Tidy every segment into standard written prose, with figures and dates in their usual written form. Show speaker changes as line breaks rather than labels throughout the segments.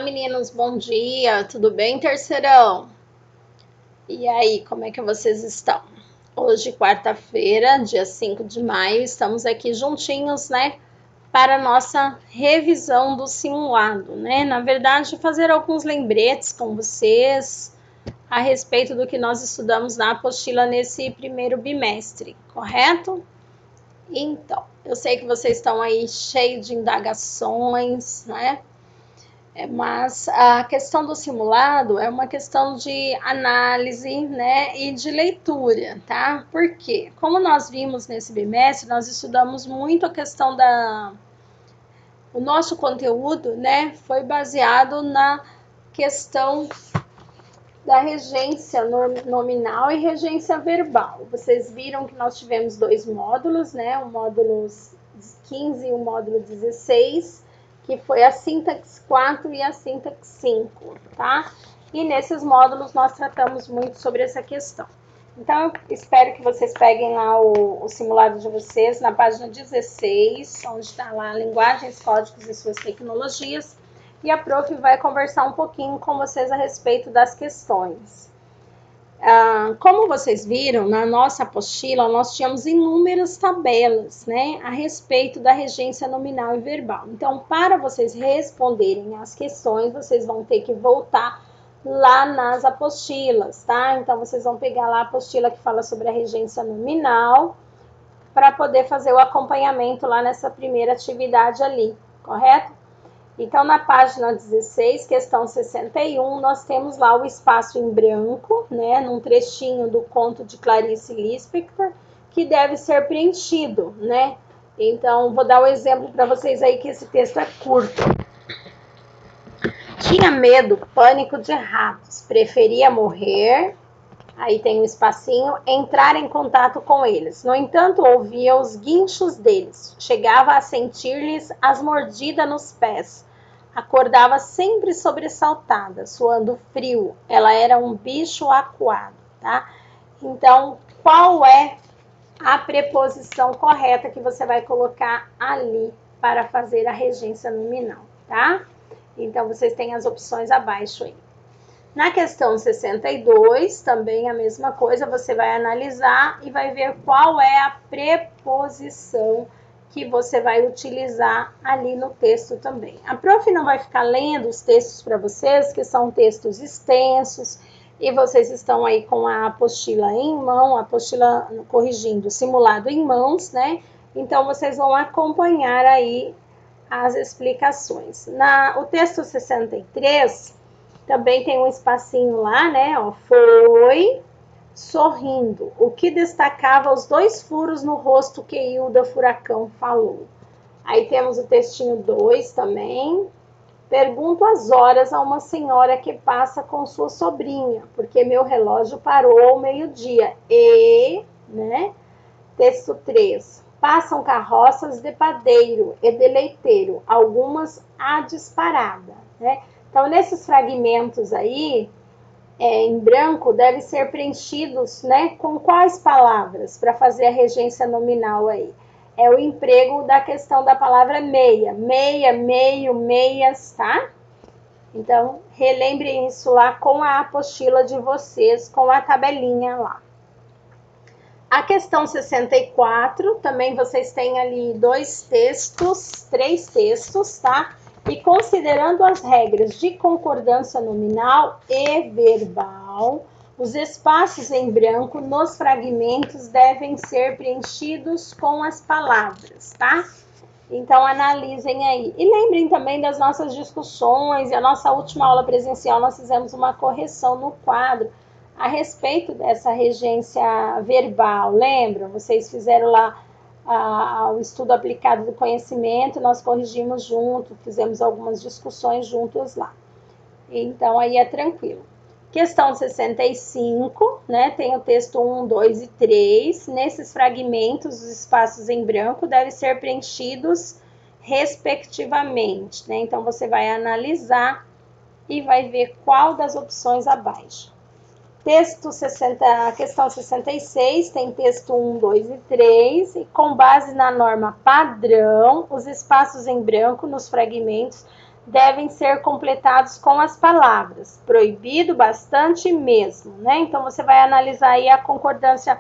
Olá, meninos, bom dia, tudo bem, terceirão? E aí, como é que vocês estão? Hoje, quarta-feira, dia 5 de maio, estamos aqui juntinhos, né, para a nossa revisão do simulado, né? Na verdade, fazer alguns lembretes com vocês a respeito do que nós estudamos na apostila nesse primeiro bimestre, correto? Então, eu sei que vocês estão aí cheios de indagações, né? Mas a questão do simulado é uma questão de análise, né, e de leitura, tá? Por quê? Como nós vimos nesse bimestre, nós estudamos muito a questão o nosso conteúdo, né, foi baseado na questão da regência nominal e regência verbal. Vocês viram que nós tivemos dois módulos, né, o módulo 15 e o módulo 16, que foi a sintaxe 4 e a sintaxe 5, tá? E nesses módulos nós tratamos muito sobre essa questão. Então, eu espero que vocês peguem lá o simulado de vocês na página 16, onde está lá linguagens, códigos e suas tecnologias, e a prof vai conversar um pouquinho com vocês a respeito das questões. Como vocês viram, na nossa apostila, nós tínhamos inúmeras tabelas, né, a respeito da regência nominal e verbal. Então, para vocês responderem as questões, vocês vão ter que voltar lá nas apostilas, tá? Então, vocês vão pegar lá a apostila que fala sobre a regência nominal, para poder fazer o acompanhamento lá nessa primeira atividade ali, correto? Então, na página 16, questão 61, nós temos lá o espaço em branco, né, num trechinho do conto de Clarice Lispector, que deve ser preenchido, né? Então, vou dar um exemplo para vocês aí, que esse texto é curto. Tinha medo, pânico de ratos, preferia morrer, aí tem um espacinho, entrar em contato com eles. No entanto, ouvia os guinchos deles, chegava a sentir-lhes as mordidas nos pés. Acordava sempre sobressaltada, suando frio. Ela era um bicho acuado, tá? Então, qual é a preposição correta que você vai colocar ali para fazer a regência nominal, tá? Então, vocês têm as opções abaixo aí. Na questão 62, também a mesma coisa, você vai analisar e vai ver qual é a preposição que você vai utilizar ali no texto também. A prof não vai ficar lendo os textos para vocês, que são textos extensos, e vocês estão aí com a apostila em mão, a apostila corrigindo, simulado em mãos, né? Então, vocês vão acompanhar aí as explicações. O texto 63, também tem um espacinho lá, né? Ó, foi sorrindo, o que destacava os dois furos no rosto que Hilda Furacão falou. Aí temos o textinho 2 também. Pergunto as horas a uma senhora que passa com sua sobrinha, porque meu relógio parou ao meio-dia. E, né? Texto 3. Passam carroças de padeiro e de leiteiro, algumas à disparada, né? Então, nesses fragmentos aí, em branco, devem ser preenchidos, né, com quais palavras para fazer a regência nominal aí? É o emprego da questão da palavra meia, meia, meio, meias, tá? Então, relembrem isso lá com a apostila de vocês, com a tabelinha lá. A questão 64, também vocês têm ali três textos, tá? E considerando as regras de concordância nominal e verbal, os espaços em branco nos fragmentos devem ser preenchidos com as palavras, tá? Então, analisem aí. E lembrem também das nossas discussões, e a nossa última aula presencial nós fizemos uma correção no quadro a respeito dessa regência verbal, lembram? Vocês fizeram lá o estudo aplicado do conhecimento, nós corrigimos junto, fizemos algumas discussões juntos lá. Então, aí é tranquilo. Questão 65, né? Tem o texto 1, 2 e 3. Nesses fragmentos, os espaços em branco devem ser preenchidos respectivamente, né? Então, você vai analisar e vai ver qual das opções abaixo. Questão 66, tem texto 1, 2 e 3, e com base na norma padrão, os espaços em branco nos fragmentos devem ser completados com as palavras proibido, bastante, mesmo, né? Então, você vai analisar aí a concordância,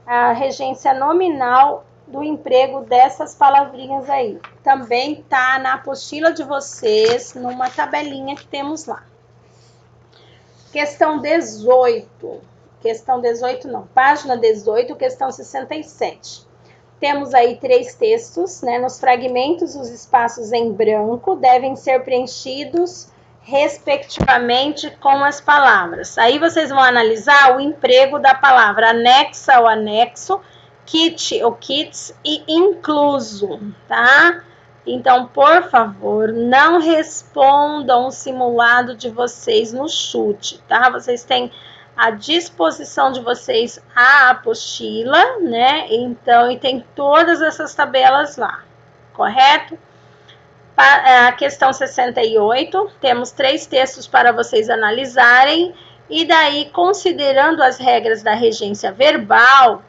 a regência nominal do emprego dessas palavrinhas aí. Também tá na apostila de vocês, numa tabelinha que temos lá. Questão 18. Questão 18 não, página 18, questão 67. Temos aí 3 textos, né? Nos fragmentos, os espaços em branco devem ser preenchidos respectivamente com as palavras. Aí vocês vão analisar o emprego da palavra anexa ou anexo, kit ou kits e incluso, tá? Então, por favor, não respondam o simulado de vocês no chute, tá? Vocês têm à disposição de vocês a apostila, né? Então, e tem todas essas tabelas lá, correto? A questão 68, temos 3 textos para vocês analisarem, e daí, considerando as regras da regência verbal,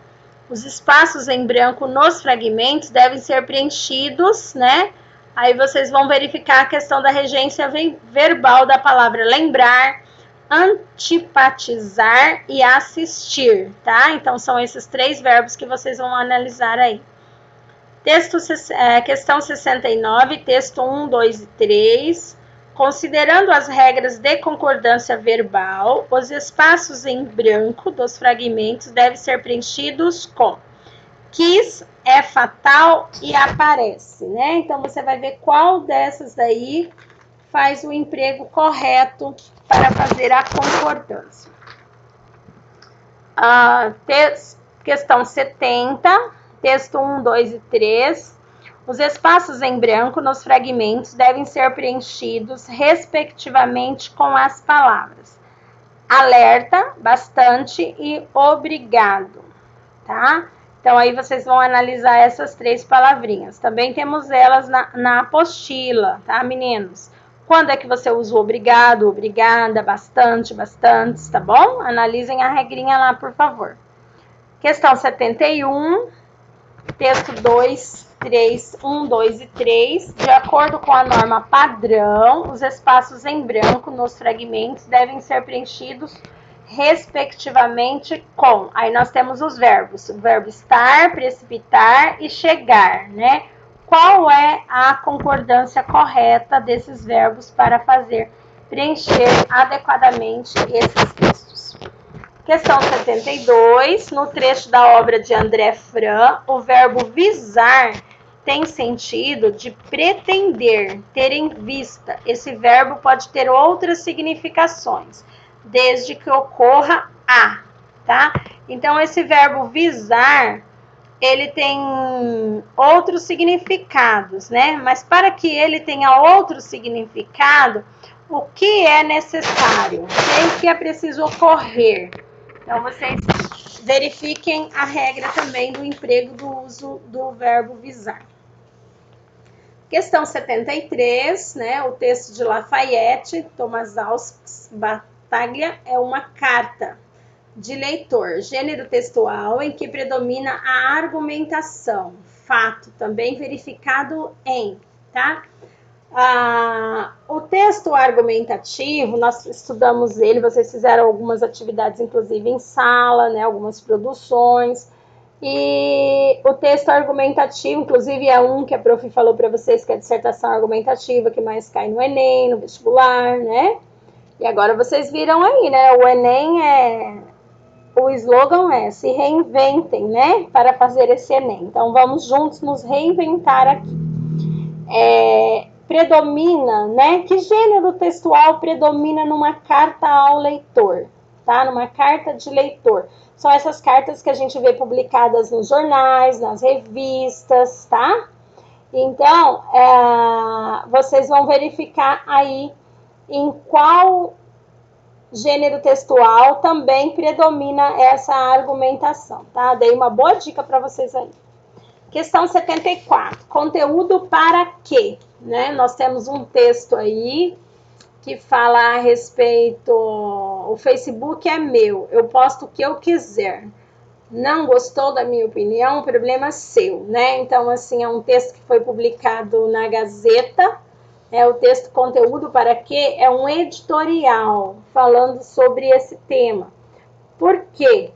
os espaços em branco nos fragmentos devem ser preenchidos, né? Aí vocês vão verificar a questão da regência verbal da palavra lembrar, antipatizar e assistir, tá? Então, são esses 3 verbos que vocês vão analisar aí. Questão 69, texto 1, 2 e 3. Considerando as regras de concordância verbal, os espaços em branco dos fragmentos devem ser preenchidos com quis, é fatal e aparece, né? Então, você vai ver qual dessas daí faz o emprego correto para fazer a concordância. Questão 70, texto 1, 2 e 3. Os espaços em branco nos fragmentos devem ser preenchidos, respectivamente, com as palavras alerta, bastante e obrigado, tá? Então, aí vocês vão analisar essas 3 palavrinhas. Também temos elas na apostila, tá, meninos? Quando é que você usa o obrigado, obrigada, bastante, bastantes, tá bom? Analisem a regrinha lá, por favor. Questão 71, texto 2, 3, 1, 2 e 3. De acordo com a norma padrão, os espaços em branco nos fragmentos devem ser preenchidos respectivamente com. Aí nós temos os verbos. O verbo estar, precipitar e chegar, né? Qual é a concordância correta desses verbos para preencher adequadamente esses textos? Questão 72, no trecho da obra de André Fran, o verbo visar tem sentido de pretender, ter em vista. Esse verbo pode ter outras significações, desde que ocorra a, tá? Então, esse verbo visar, ele tem outros significados, né? Mas para que ele tenha outro significado, o que é necessário? O que é preciso ocorrer? Então, vocês verifiquem a regra também do emprego do uso do verbo visar. Questão 73, né? O texto de Lafayette, Tomaszewski, Battaglia, é uma carta de leitor, gênero textual em que predomina a argumentação, fato também verificado em, tá? O texto argumentativo, nós estudamos ele, vocês fizeram algumas atividades, inclusive em sala, né, algumas produções, e o texto argumentativo, inclusive é um que a prof falou para vocês, que é a dissertação argumentativa, que mais cai no Enem, no vestibular, né? E agora vocês viram aí, né, o Enem o slogan é se reinventem, né, para fazer esse Enem. Então, vamos juntos nos reinventar aqui. Predomina, né? Que gênero textual predomina numa carta ao leitor, tá? Numa carta de leitor. São essas cartas que a gente vê publicadas nos jornais, nas revistas, tá? Então, vocês vão verificar aí em qual gênero textual também predomina essa argumentação, tá? Dei uma boa dica para vocês aí. Questão 74, conteúdo para quê? Né? Nós temos um texto aí que fala a respeito, o Facebook é meu, eu posto o que eu quiser. Não gostou da minha opinião, problema seu, né? Então, assim, é um texto que foi publicado na Gazeta, O texto conteúdo para quê? É um editorial falando sobre esse tema. Por quê?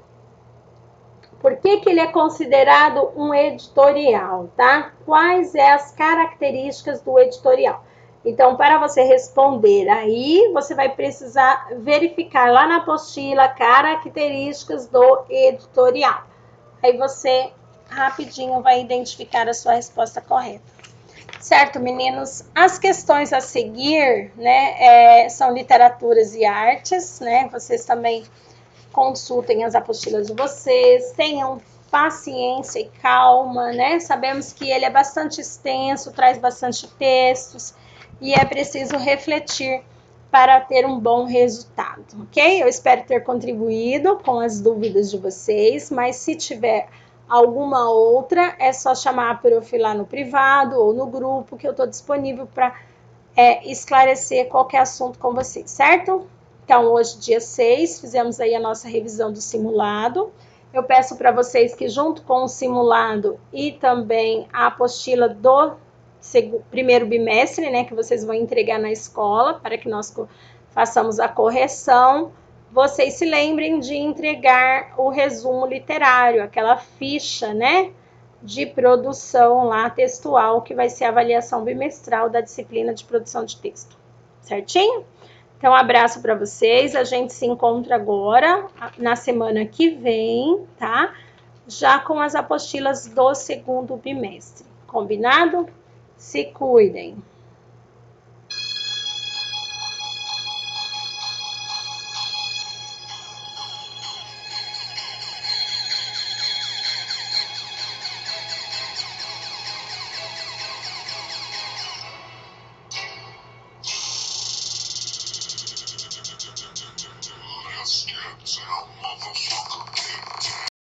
Por que ele é considerado um editorial, tá? Quais são as características do editorial? Então, para você responder aí, você vai precisar verificar lá na apostila características do editorial. Aí você rapidinho vai identificar a sua resposta correta. Certo, meninos? As questões a seguir, né, são literaturas e artes, né? Vocês também consultem as apostilas de vocês, tenham paciência e calma, né? Sabemos que ele é bastante extenso, traz bastante textos e é preciso refletir para ter um bom resultado, ok? Eu espero ter contribuído com as dúvidas de vocês, mas se tiver alguma outra, é só chamar para eu lá no privado ou no grupo que eu estou disponível para esclarecer qualquer assunto com vocês, certo? Então, hoje, dia 6, fizemos aí a nossa revisão do simulado. Eu peço para vocês que, junto com o simulado e também a apostila do primeiro bimestre, né, que vocês vão entregar na escola, para que nós façamos a correção, vocês se lembrem de entregar o resumo literário, aquela ficha, né, de produção lá textual, que vai ser a avaliação bimestral da disciplina de produção de texto. Certinho? Então, um abraço para vocês. A gente se encontra agora, na semana que vem, tá? Já com as apostilas do segundo bimestre. Combinado? Se cuidem.